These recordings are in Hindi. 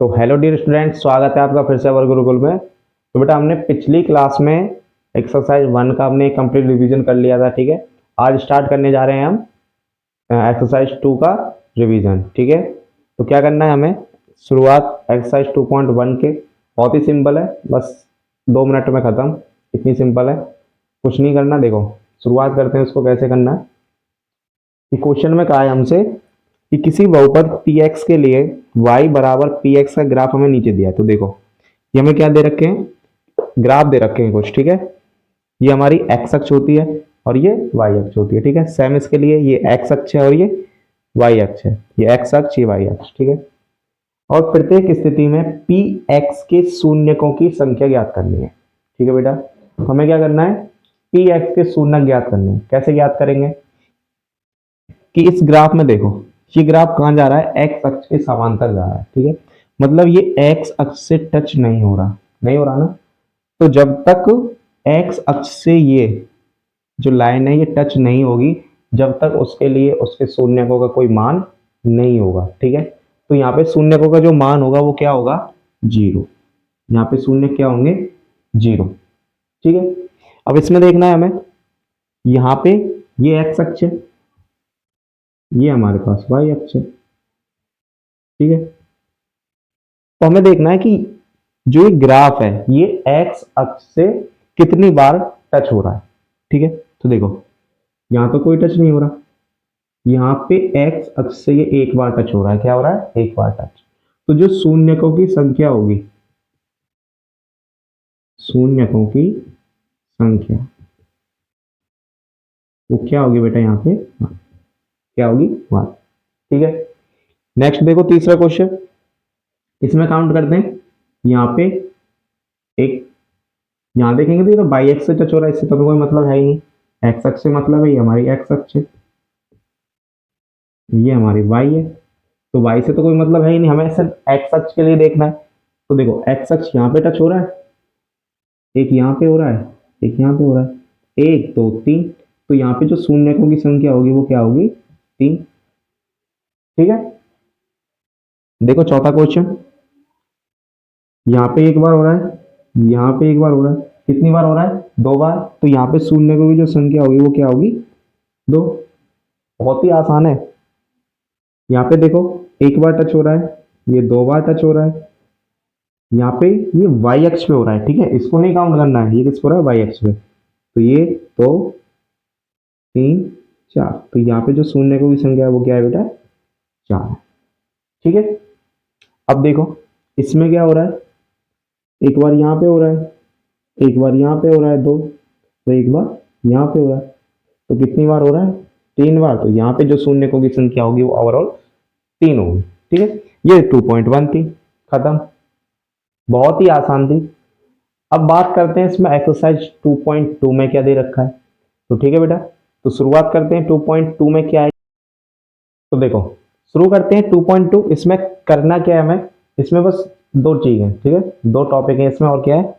तो हेलो डियर स्टूडेंट, स्वागत है आपका फिर से अवर गुरुकुल में। तो बेटा हमने पिछली क्लास में एक्सरसाइज 1 का हमने कंप्लीट रिवीजन कर लिया था। ठीक है, आज स्टार्ट करने जा रहे हैं हम एक्सरसाइज 2 का रिवीजन। ठीक है, तो क्या करना है हमें, शुरुआत एक्सरसाइज 2.1 के बहुत ही सिंपल है, बस 2 मिनट में ख़त्म, इतनी सिंपल है, कुछ नहीं करना। देखो शुरुआत करते हैं, उसको कैसे करना है कि क्वेश्चन में कहा है हमसे कि किसी बहुपद px के लिए y बराबर px का ग्राफ हमें नीचे दिया है। तो देखो ये हमें क्या दे रखे हैं, ग्राफ दे रखे हैं कुछ। ठीक है, ये हमारी x अक्ष होती है और ये y अक्ष होती है। ठीक है, सेम इसके लिए ये x अक्ष है और ये y अक्ष है, ये x अक्ष ये y अक्ष। ठीक है, और प्रत्येक स्थिति में px के शून्यकों की संख्या ज्ञात करनी है। ठीक है बेटा, तो हमें क्या करना है, px के शून्यक ज्ञात करने हैं। कैसे ज्ञात करेंगे कि इस ग्राफ में देखो, ये ग्राफ कहाँ जा रहा है, एक्स अक्ष के समांतर जा रहा है। ठीक है, मतलब ये एक्स अक्ष से टच नहीं हो रहा, नहीं हो रहा ना। तो जब तक एक्स अक्ष से ये जो लाइन है ये टच नहीं होगी, जब तक उसके लिए उसके शून्यकों का कोई मान नहीं होगा। ठीक है, तो यहाँ पे शून्यकों का जो मान होगा वो क्या होगा, जीरो। यहाँ पे शून्य क्या होंगे, जीरो। ठीक है, अब इसमें देखना है हमें, यहाँ पे ये एक्स अक्ष है, ये हमारे पास वाई अक्ष है। ठीक है, तो हमें देखना है कि जो ये ग्राफ है ये एक्स अक्ष से कितनी बार टच हो रहा है। ठीक है, तो देखो यहां तो कोई टच नहीं हो रहा, यहाँ पे एक्स अक्ष से ये एक बार टच हो रहा है। क्या हो रहा है, एक बार टच। तो जो शून्यकों की संख्या होगी, शून्यकों की संख्या वो क्या होगी बेटा, यहाँ पे क्या होगी, 1। ठीक है, नेक्स्ट देखो तीसरा क्वेश्चन, इसमें काउंट करते हैं। यहाँ पे एक, यहाँ देखेंगे तो ये तो बाई एक्स से टच हो रहा है, इससे तो कोई मतलब है ही नहीं। एक्स अक्ष से मतलब है, ये हमारी एक्स अक्ष है, ये हमारी वाई है, तो वाई से तो कोई मतलब है ही नहीं, हमें सिर्फ एक्स अक्ष के लिए देखना है। तो देखो एक्स अक्ष यहाँ पे टच हो रहा है, एक यहाँ पे हो रहा है, एक यहाँ पे हो रहा है, एक दो तीन। तो यहाँ पे जो शून्यकों की संख्या होगी वो क्या होगी, 3। ठीक है, देखो चौथा क्वेश्चन, यहाँ पे एक बार हो रहा है, यहाँ पे एक बार हो रहा है, कितनी बार हो रहा है, 2 बार। तो यहाँ पे शून्यकों की जो संख्या होगी वो क्या होगी, 2। बहुत ही आसान है। यहाँ पे देखो एक बार टच हो रहा है, ये 2 बार टच हो रहा है, यहाँ पे ये वाई अक्ष पे हो रहा है। ठीक है, इसको नहीं काउंट करना है, ये किस पे हो रहा है, वाई अक्ष पे। तो ये 2 3 4, तो यहाँ पे जो शून्यकों की संख्या है वो क्या है बेटा, 4 है। ठीक है, अब देखो इसमें क्या हो रहा है, एक बार यहाँ पे हो रहा है, एक बार यहाँ पे हो रहा है 2, तो एक बार यहाँ पे हो रहा है, तो कितनी बार हो रहा है, 3 बार। तो यहाँ पे जो शून्यकों की संख्या होगी वो ओवरऑल 3 होगी। ठीक है, ये 2.1 थी, खत्म, बहुत ही आसान थी। अब बात करते हैं इसमें एक्सरसाइज 2.2 में क्या दे रखा है। तो ठीक है बेटा, तो शुरुआत करते हैं 2.2 में क्या है। तो देखो शुरू करते हैं 2.2। इसमें करना क्या है हमें, इसमें बस 2 चीजें, ठीक है, 2 टॉपिक है इसमें, और क्या है,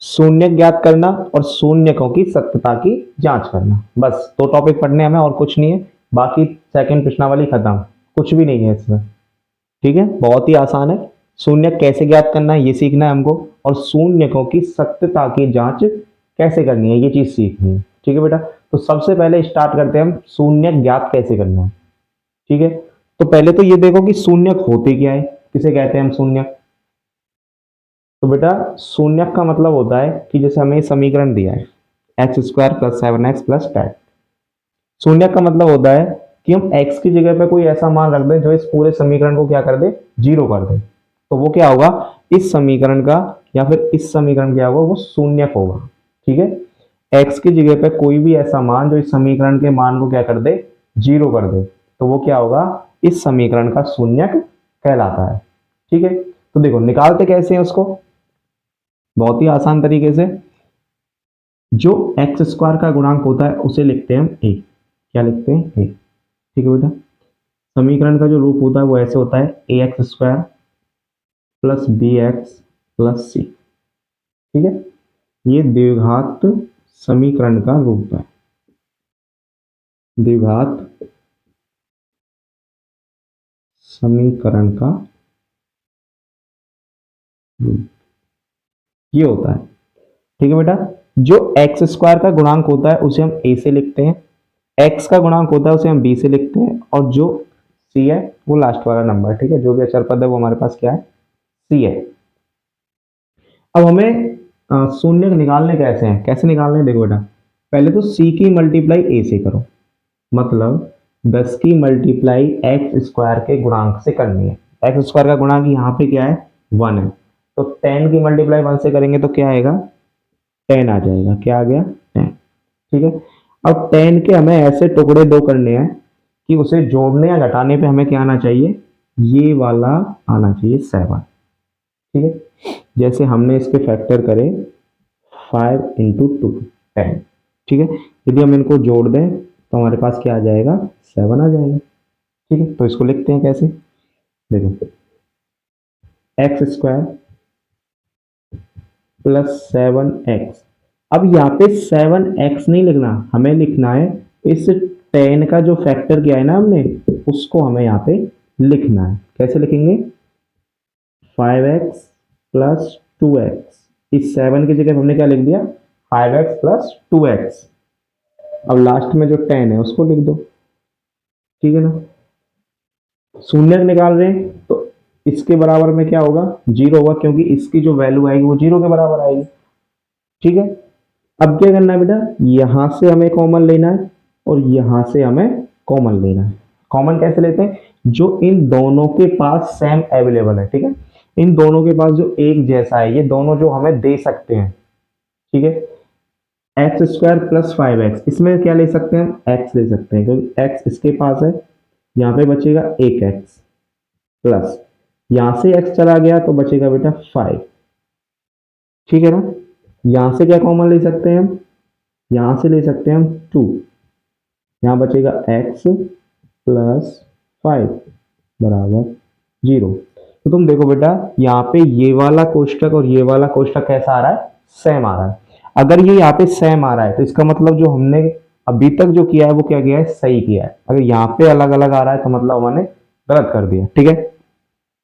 शून्य ज्ञात करना और शून्यकों की सत्यता की जांच करना। बस 2 टॉपिक पढ़ने हमें, और कुछ नहीं है। बाकी सेकंड प्रश्नावली खत्म, कुछ भी नहीं है इसमें। ठीक है, बहुत ही आसान है। शून्य कैसे ज्ञात करना है ये सीखना है हमको, और शून्यकों की सत्यता की जांच कैसे करनी है ये चीज सीखनी है। ठीक है बेटा, तो सबसे पहले स्टार्ट करते हैं हम, शून्य ज्ञात कैसे करना है। ठीक है, तो पहले तो ये देखो कि शून्यक होते क्या है, किसे कहते हैं हम शून्यक। तो बेटा शून्यक का मतलब होता है कि जैसे हमें समीकरण दिया है x² + 7x + 10। शून्यक का मतलब होता है कि हम x की जगह पे कोई ऐसा मान रख दें जो इस पूरे समीकरण को क्या कर दे, जीरो कर दे। तो वो क्या होगा, इस समीकरण का या फिर इस समीकरण क्या होगा, वो शून्यक होगा। ठीक है, x की जगह पे कोई भी ऐसा मान जो इस समीकरण के मान को क्या कर दे, जीरो कर दे, तो वो क्या होगा, इस समीकरण का शून्यक कहलाता है। ठीक है, तो देखो निकालते कैसे हैं उसको, बहुत ही आसान तरीके से। जो x² का गुणांक होता है उसे लिखते हैं हम a। क्या लिखते हैं, a। ठीक है बेटा, समीकरण का जो रूप होता है वो ऐसे होता है, ax² + bx + c। ठीक है, ये द्विघात समीकरण का रूप है, द्विघात समीकरण का ये होता है। ठीक है बेटा, जो एक्स स्क्वायर का गुणांक होता है उसे हम ए से लिखते हैं, एक्स का गुणांक होता है उसे हम बी से लिखते हैं, और जो सी है वो लास्ट वाला नंबर। ठीक है, जो भी अचर पद है वो हमारे पास क्या है, सी है। अब हमें शून्य निकालने कैसे हैं, कैसे निकालने हैं, देखो बेटा, पहले तो सी की मल्टीप्लाई ए से करो, मतलब 10 की मल्टीप्लाई एक्स स्क्वायर के गुणांक से करनी है। एक्स स्क्वायर का गुणांक यहाँ पे क्या है, 1 है, तो 10 की मल्टीप्लाई 1 से करेंगे तो क्या आएगा, 10 आ जाएगा। क्या आ गया, 10। ठीक है, अब 10 के हमें ऐसे टुकड़े दो करने हैं कि उसे जोड़ने या घटाने पे हमें क्या आना चाहिए, ये वाला आना चाहिए 7। ठीक है, जैसे हमने इसके फैक्टर करे 5 × 2 10। ठीक है, यदि हम इनको जोड़ दें तो हमारे पास क्या आ जाएगा, 7 आ जाएगा। ठीक है, तो इसको लिखते हैं कैसे, देखो, एक्स स्क्वायर प्लस 7x। अब यहाँ पे 7x नहीं लिखना, हमें लिखना है इस 10 का जो फैक्टर किया है ना हमने, उसको हमें यहाँ पे लिखना है। कैसे लिखेंगे, 5x प्लस 2x। इस 7 की जगह हमने क्या लिख दिया, 5x प्लस 2x। अब लास्ट में जो 10 है उसको लिख दो। ठीक है ना, शून्य निकाल रहे हैं तो इसके बराबर में क्या होगा, 0 होगा, क्योंकि इसकी जो वैल्यू आएगी वो 0 के बराबर आएगी। ठीक है, अब क्या करना है बेटा, यहां से हमें कॉमन लेना है और यहां से हमें कॉमन लेना है। कॉमन कैसे लेते हैं, जो इन दोनों के पास सेम अवेलेबल है। ठीक है, इन दोनों के पास जो एक जैसा है, ये दोनों जो हमें दे सकते हैं। ठीक है, एक्स स्क्वायर प्लस 5x, इसमें क्या ले सकते हैं, हम एक्स ले सकते हैं, क्योंकि एक्स इसके पास है। यहाँ पे बचेगा एक एक्स प्लस, यहां से एक्स चला गया तो बचेगा बेटा 5। ठीक है ना, यहां से क्या कॉमन ले सकते हैं हम, यहां से ले सकते हैं हम 2, यहाँ बचेगा x प्लस 5 बराबर 0। तो तुम देखो बेटा, यहाँ पे ये वाला कोष्टक और ये वाला कोष्टक कैसा आ रहा है, सेम आ रहा है। अगर ये यहाँ पे सेम आ रहा है तो इसका मतलब जो हमने अभी तक जो किया है वो क्या किया है, सही किया है। अगर यहाँ पे अलग अलग आ रहा है तो मतलब हमने गलत कर दिया। ठीक है,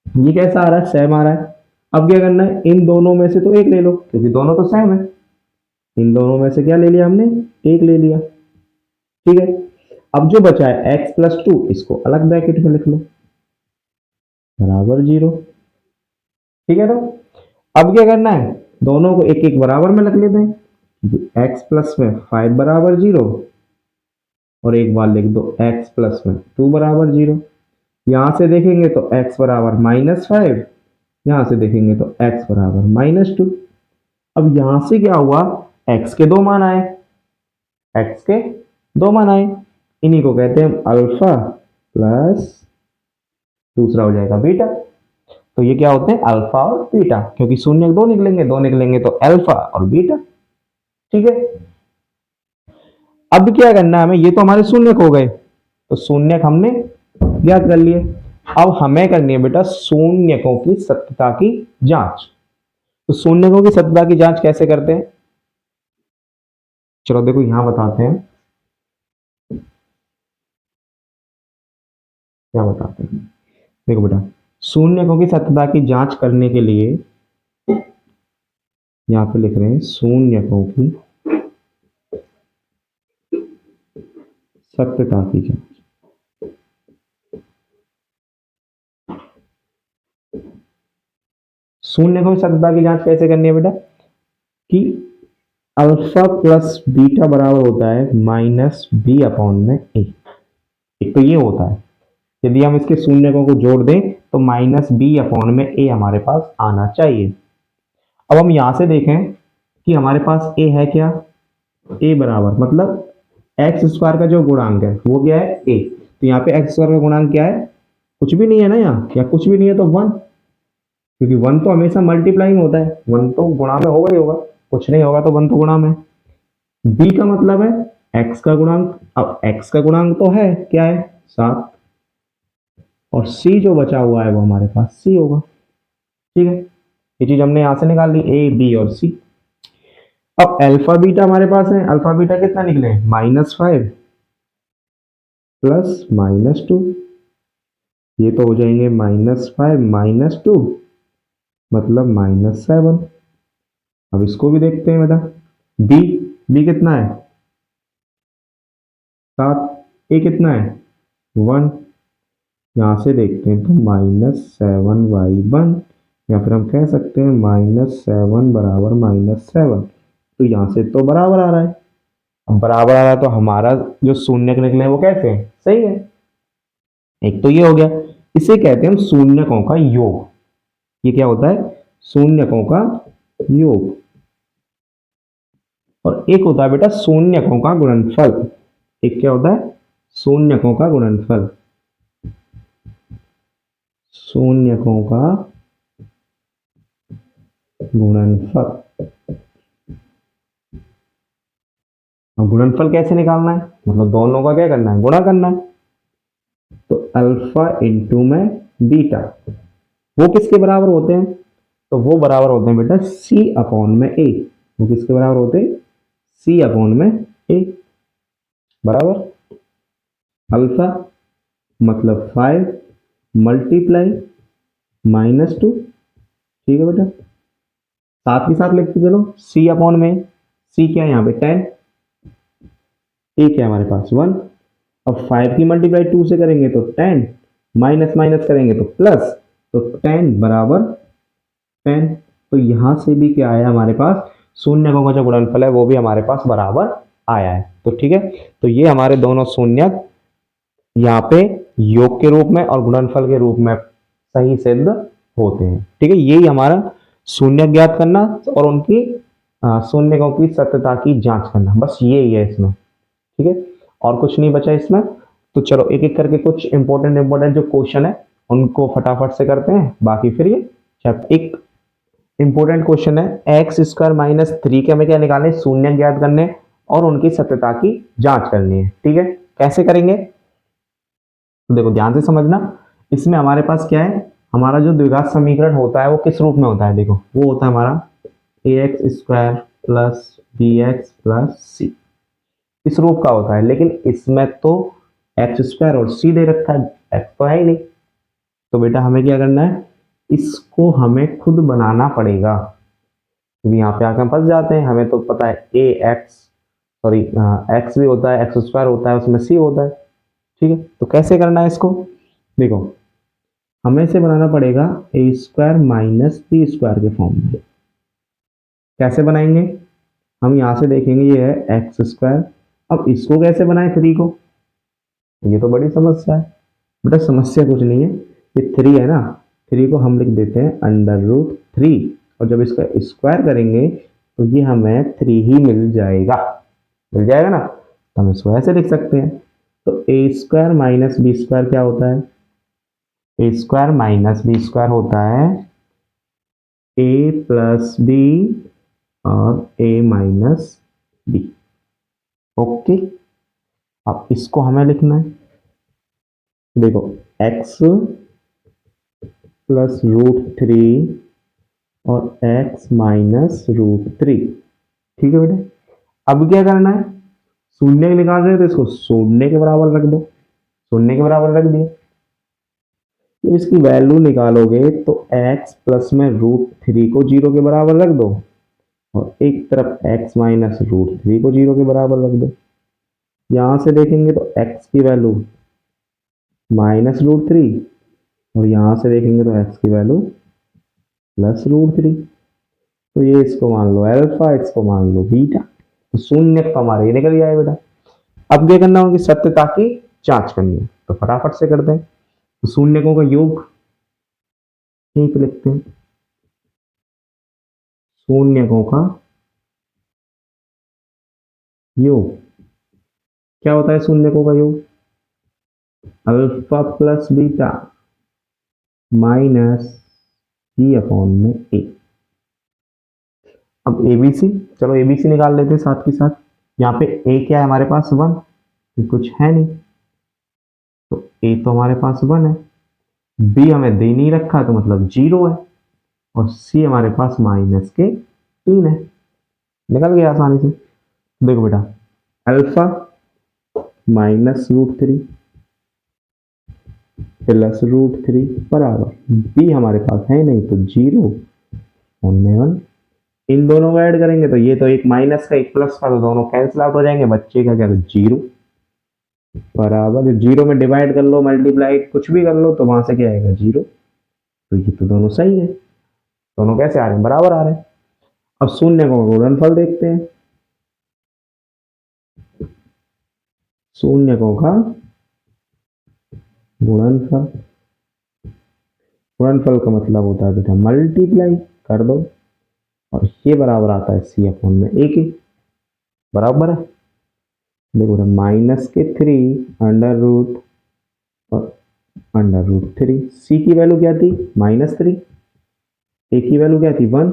ये कैसा आ रहा है, सेम आ रहा है। अब क्या करना है, इन दोनों में से तो एक ले लो, क्योंकि दोनों तो सेम है। इन दोनों में से क्या ले लिया हमने, एक ले लिया। ठीक है, अब जो बचा है x प्लस 2, इसको अलग ब्रैकेट में लिख लो, बराबर 0। ठीक है, तो अब क्या करना है, दोनों को एक एक बराबर में रख लेते हैं। x प्लस में 5 बराबर 0, और एक बार लिख दो x प्लस में 2 बराबर 0। यहां से देखेंगे तो x बराबर -5, यहां से देखेंगे तो x बराबर -2। अब यहां से क्या हुआ, x के दो मान आए, x के दो मान आए, इन्हीं को कहते हैं अल्फा प्लस दूसरा हो जाएगा बीटा। तो ये क्या होते हैं, अल्फा और बीटा, क्योंकि शून्य दो निकलेंगे, दो निकलेंगे तो अल्फा और बीटा। ठीक है, अब क्या करना है हमें, ये तो हमारे शून्य हो गए, तो शून्य हमने ज्ञात कर लिए। अब हमें करनी है बेटा शून्यकों की सत्यता की जांच। तो शून्यकों की सत्यता की जांच कैसे करते हैं, चलो देखो यहां बताते हैं, क्या बताते हैं। देखो बेटा, शून्यकों की सत्यता की जांच करने के लिए यहाँ पे लिख रहे हैं शून्यकों की सत्यता की जांच। शून्यकों की सत्यता की जांच कैसे करनी है बेटा, कि अल्फा प्लस बीटा बराबर होता है -b/a। एक तो ये होता है, यदि हम इसके शून्यकों को जोड़ दें तो -b/a हमारे पास आना चाहिए। अब हम यहां से देखें कि हमारे पास a है क्या, a बराबर मतलब एक्स स्क्वायर का जो गुणांक है वो क्या है, a। तो यहाँ पे एक्स स्क्वायर का गुणांक क्या है, कुछ भी नहीं है ना यहाँ, या कुछ भी नहीं है तो 1, क्योंकि 1 तो हमेशा मल्टीप्लाई में होता है, 1 तो गुणा में होगा ही होगा, कुछ नहीं होगा तो 1 तो गुणा में। b का मतलब है x का गुणांक, अब x का गुणांक तो है क्या है, 7, और c जो बचा हुआ है वो हमारे पास c होगा। ठीक है, ये चीज हमने यहां से निकाल ली, a b और c। अब अल्फा बीटा हमारे पास है, अल्फा बीटा कितना निकले, -5 प्लस -2, ये तो हो जाएंगे -5 -2, मतलब -7। अब इसको भी देखते हैं बेटा। बी बी कितना है 7, ए कितना है 1। यहाँ से देखते हैं तो -7y1, या फिर हम कह सकते हैं -7 बराबर -7। तो यहाँ से तो बराबर आ रहा है। अब बराबर आ रहा है तो हमारा जो शून्यक निकले वो कैसे है, सही है। एक तो ये हो गया। इसे कहते हैं हम शून्यकों का योग। ये क्या होता है, शून्यकों का योग। और एक होता है बेटा शून्यकों का गुणनफल। एक क्या होता है, शून्यकों का गुणनफल। शून्यकों का गुणनफल। अब गुणनफल कैसे निकालना है, मतलब दोनों का क्या करना है, गुणा करना है। तो अल्फा इंटू में बीटा, वो किसके बराबर होते हैं, तो वो बराबर होते हैं बेटा सी अपॉन में ए। वो किसके बराबर होते हैं, सी अपॉन में ए। बराबर अल्फा मतलब 5 मल्टीप्लाई -2। ठीक है बेटा, साथ ही साथ लिखते चलो सी अपॉन में। सी क्या है यहाँ पे 10, ए क्या है हमारे पास 1। अब 5 की मल्टीप्लाई 2 से करेंगे तो 10, माइनस माइनस करेंगे तो प्लस, तो 10 बराबर 10। तो यहां से भी क्या आया हमारे पास, शून्यकों का जो गुणनफल है वो भी हमारे पास बराबर आया है। तो ठीक है, तो ये हमारे दोनों शून्यक यहाँ पे योग के रूप में और गुणनफल के रूप में सही सिद्ध होते हैं। ठीक है, यही हमारा शून्यक ज्ञात करना और उनकी शून्यकों की सत्यता की जांच करना, बस यही है इसमें। ठीक है, और कुछ नहीं बचा इसमें। तो चलो एक एक करके कुछ इंपॉर्टेंट जो क्वेश्चन है उनको फटाफट से करते हैं, बाकी फिर ये चैप्टर। एक इंपॉर्टेंट क्वेश्चन है x² - 3 के हमें क्या निकालने, शून्य ज्ञात करने और उनकी सत्यता की जांच करनी है। ठीक है, कैसे करेंगे, तो देखो ध्यान से समझना। इसमें हमारे पास क्या है, हमारा जो द्विघात समीकरण होता है वो किस रूप में होता है, देखो वो होता है हमारा ax² + bx + c, इस रूप का होता है। लेकिन इसमें तो x² और c दे रखा है, x तो है ही नहीं। तो बेटा हमें क्या करना है, इसको हमें खुद बनाना पड़ेगा। यहाँ पे आके हम फंस जाते हैं, हमें तो पता है x भी होता है, x² होता है, उसमें c होता है। ठीक है, तो कैसे करना है इसको, देखो हमें इसे बनाना पड़ेगा a² - b² के फॉर्म में। कैसे बनाएंगे, हम यहाँ से देखेंगे ये है x²। अब इसको कैसे बनाएं 3 को, ये तो बड़ी समस्या है। बेटा समस्या कुछ नहीं है, ये 3 है ना, 3 को हम लिख देते हैं √3, और जब इसका स्क्वायर करेंगे तो ये हमें 3 ही मिल जाएगा। मिल जाएगा ना, तो हम इसको ऐसे लिख सकते हैं। तो a² - b² क्या होता है, a² - b² होता है a + b और a - b। ओके, अब इसको हमें लिखना है, देखो x + √3 और x - √3। ठीक है बेटा, अब क्या करना है, शून्य निकाल रहे हो तो इसको शून्य के बराबर रख दो, शून्य के बराबर रख दिए। जब इसकी वैल्यू निकालोगे तो x प्लस में √3 को 0 के बराबर रख दो, और एक तरफ x - √3 को 0 के बराबर रख दो। यहां से देखेंगे तो x की वैल्यू -√3, और यहां से देखेंगे तो x की वैल्यू +√3। तो ये इसको मान लो अल्फा, इसको मान लो बीटा। तो शून्य तो हमारे ये निकल गया है बेटा। अब क्या करना है, उनकी सत्यता की जांच करनी है, तो फटाफट से करते हैं। तो शून्यकों का योग यहीं पे लिखते हैं, शून्यकों का योग क्या होता है, शून्यकों का योग alpha plus beta minus c upon में a। अब एबीसी, चलो एबीसी निकाल लेते हैं साथ के साथ। यहाँ पे a क्या है हमारे पास 1, तो कुछ है नहीं, तो a तो हमारे पास 1 है, b हमें दे नहीं रखा तो मतलब 0 है, और c हमारे पास -3 है। निकल गया आसानी से। देखो बेटा अल्फा -√3 +√3 बराबर b हमारे पास है नहीं तो 0, F1 में 1। इन दोनों को ऐड करेंगे तो ये तो एक माइनस का एक प्लस का, तो दोनों कैंसिल आउट हो जाएंगे, बच्चे का क्या, जीरो बराबर जीरो में डिवाइड कर लो, मल्टीप्लाई कुछ भी कर लो तो वहां से क्या आएगा, जीरो। तो ये तो दोनों सही है, दोनों कैसे आ रहे हैं, बराबर आ रहे हैं। अब शून्य को गुणनफल देखते हैं। शून्यकों का गुणनफल, गुणनफल का मतलब होता है बेटा मल्टीप्लाई कर दो, और ये बराबर आता है सी अपॉन में ए के, बराबर है। देखो बेटा माइनस के 3 अंडर रूट और अंडर रूट 3, सी की वैल्यू क्या थी, -3, ए की वैल्यू क्या थी, 1,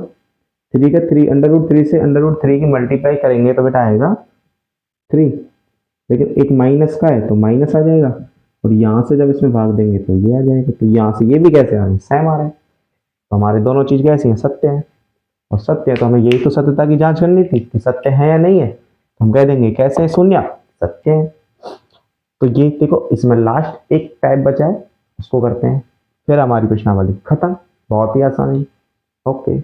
3 का 3 अंडर रूट 3 से अंडर रूट 3 की मल्टीप्लाई करेंगे तो बेटा आएगा 3, लेकिन एक माइनस का है तो माइनस आ जाएगा, और यहाँ से जब इसमें भाग देंगे तो ये आ जाएगा, तो यहाँ से ये भी कैसे आ रहे हैं, सेम आ रहे हैं। तो हमारे दोनों चीज कैसी हैं, सत्य है। और सत्य है तो हमें यही तो सत्यता की जांच करनी थी कि सत्य है या नहीं है। तो हम कह देंगे कैसे है, शून्य सत्य है। तो ये देखो इसमें लास्ट एक टाइप बचा है, उसको करते हैं, फिर हमारी प्रश्नावली खत्म। बहुत ही आसान है। ओके,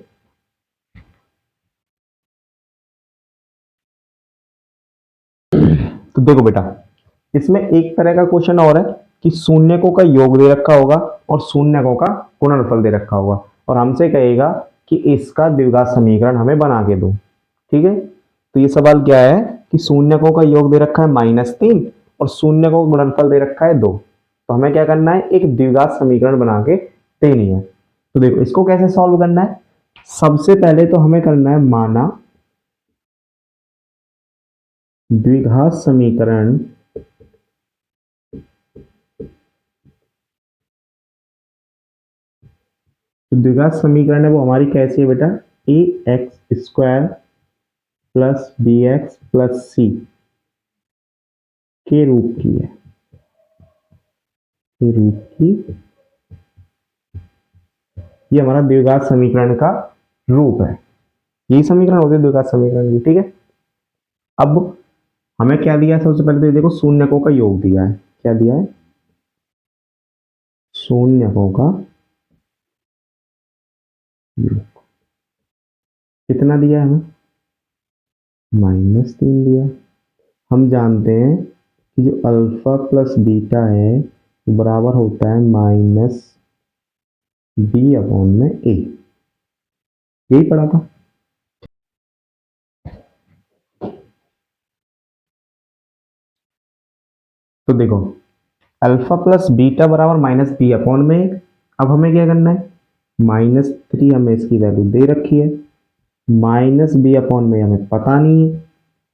तो देखो बेटा इसमें एक तरह का क्वेश्चन और है कि शून्यकों का योग दे रखा होगा और शून्यकों का गुणनफल दे रखा होगा, और हमसे कहेगा कि इसका द्विघात समीकरण हमें बना के दो। ठीक है, तो ये सवाल क्या है कि शून्यकों का योग दे रखा है -3 और शून्यकों का गुणनफल दे रखा है 2। तो हमें क्या करना है, एक द्विघात समीकरण बना के देनी है। तो देखो इसको कैसे सॉल्व करना है, सबसे पहले तो हमें करना है माना द्विघात समीकरण तो द्विघात समीकरण है वो हमारी कैसी है बेटा, A X square plus B X plus C के रूप की है, के रूप की। ये हमारा द्विघात समीकरण का रूप है, यही समीकरण होते हैं द्विघात समीकरण की। ठीक है, अब हमें क्या दिया है, सबसे पहले तो ये देखो शून्यकों का योग दिया है, क्या दिया है, शून्यकों का योग। कितना दिया है हमें, -3 दिया। हम जानते हैं कि जो अल्फा प्लस बीटा है वो बराबर होता है -b अपॉन में a, यही पढ़ा था। तो देखो अल्फा प्लस बीटा बराबर -b अपॉन में a। अब हमें क्या करना है, -3 हमें इसकी वैल्यू दे रखी है, -b अपॉन में हमें पता नहीं है,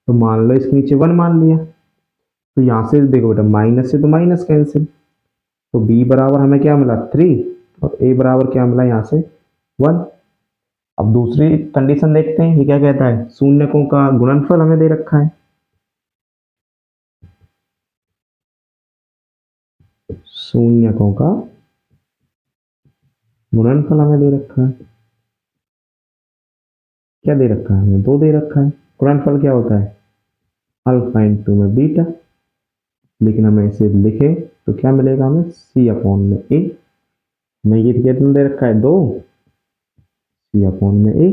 तो मान लो इसके नीचे 1 मान लिया। तो यहाँ से देखो बेटा माइनस से तो माइनस कैंसिल, तो b बराबर हमें क्या मिला 3 और a बराबर क्या मिला यहाँ से 1। अब दूसरी कंडीशन देखते हैं, ये क्या कहता है, शून्यकों का गुणनफल हमें दे रखा है, शून्यकों का गुणनफल हमें दे रखा है, क्या दे रखा है हमें, 2 दे रखा है। गुणनफल क्या होता है, अल्फा इंटू में बीटा, लेकिन हमें इसे लिखे तो क्या मिलेगा हमें, सी अपॉन में ए। हमें ये कितना दे रखा है, 2, सी अपॉन में ए।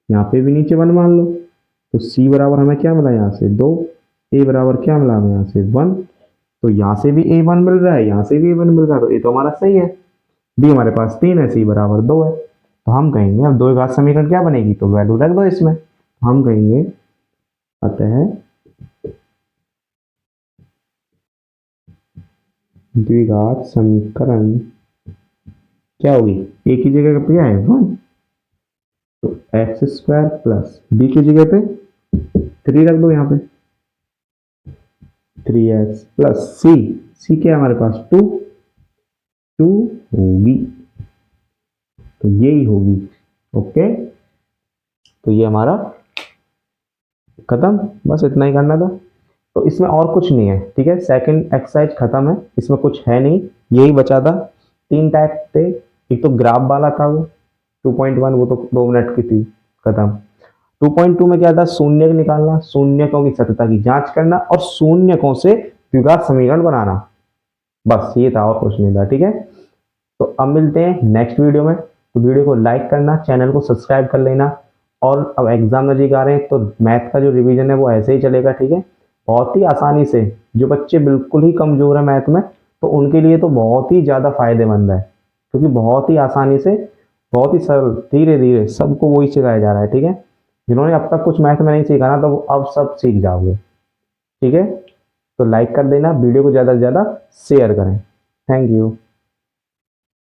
यहाँ पे भी नीचे 1 मान लो, तो सी बराबर हमें क्या मिला यहाँ से 2, ए बराबर क्या मिला हमें यहाँ से 1। तो यहाँ से भी a1 मिल रहा है, यहाँ से भी a1 मिल रहा है, तो ये तो हमारा सही है। b हमारे पास 3 है, c बराबर 2 है। तो हम कहेंगे अब द्विघात समीकरण क्या बनेगी, तो वैल्यू रख दो इसमें। हम कहेंगे अतः द्विघात समीकरण क्या होगी, a की जगह पे क्या है 1, तो एक्स स्क्वायर प्लस b की जगह पे 3 रख दो यहाँ पे, 3x प्लस सी क्या है हमारे पास 2 होगी, तो यही होगी। ओके, तो ये हमारा खत्म, बस इतना ही करना था। तो इसमें और कुछ नहीं है, ठीक है, सेकंड एक्सरसाइज खत्म है, इसमें कुछ है नहीं, यही बचा था। 3 टाइप थे, एक तो ग्राफ वाला था वो 2.1, वो तो 2 मिनट की थी, खत्म। 2.2 में क्या था, शून्यक निकालना, शून्यकों की सत्यता की जांच करना और शून्यकों से द्विघात समीकरण बनाना, बस ये था और कुछ नहीं था। ठीक है, तो अब मिलते हैं नेक्स्ट वीडियो में। तो वीडियो को लाइक करना, चैनल को सब्सक्राइब कर लेना। और अब एग्जाम नज़दीक आ रहे हैं तो मैथ का जो रिवीजन है वो ऐसे ही चलेगा, ठीक है। बहुत ही आसानी से, जो बच्चे बिल्कुल ही कमज़ोर हैं मैथ में तो उनके लिए तो बहुत ही ज़्यादा फायदेमंद है, क्योंकि बहुत ही आसानी से, बहुत ही सरल, धीरे धीरे सबको वही सिखाया जा रहा है, ठीक है। जिन्होंने अब तक कुछ मैथ में नहीं सीखा ना तो वो अब सब सीख जाओगे, ठीक है। तो लाइक कर देना, वीडियो को ज़्यादा से ज़्यादा शेयर करें। Thank you.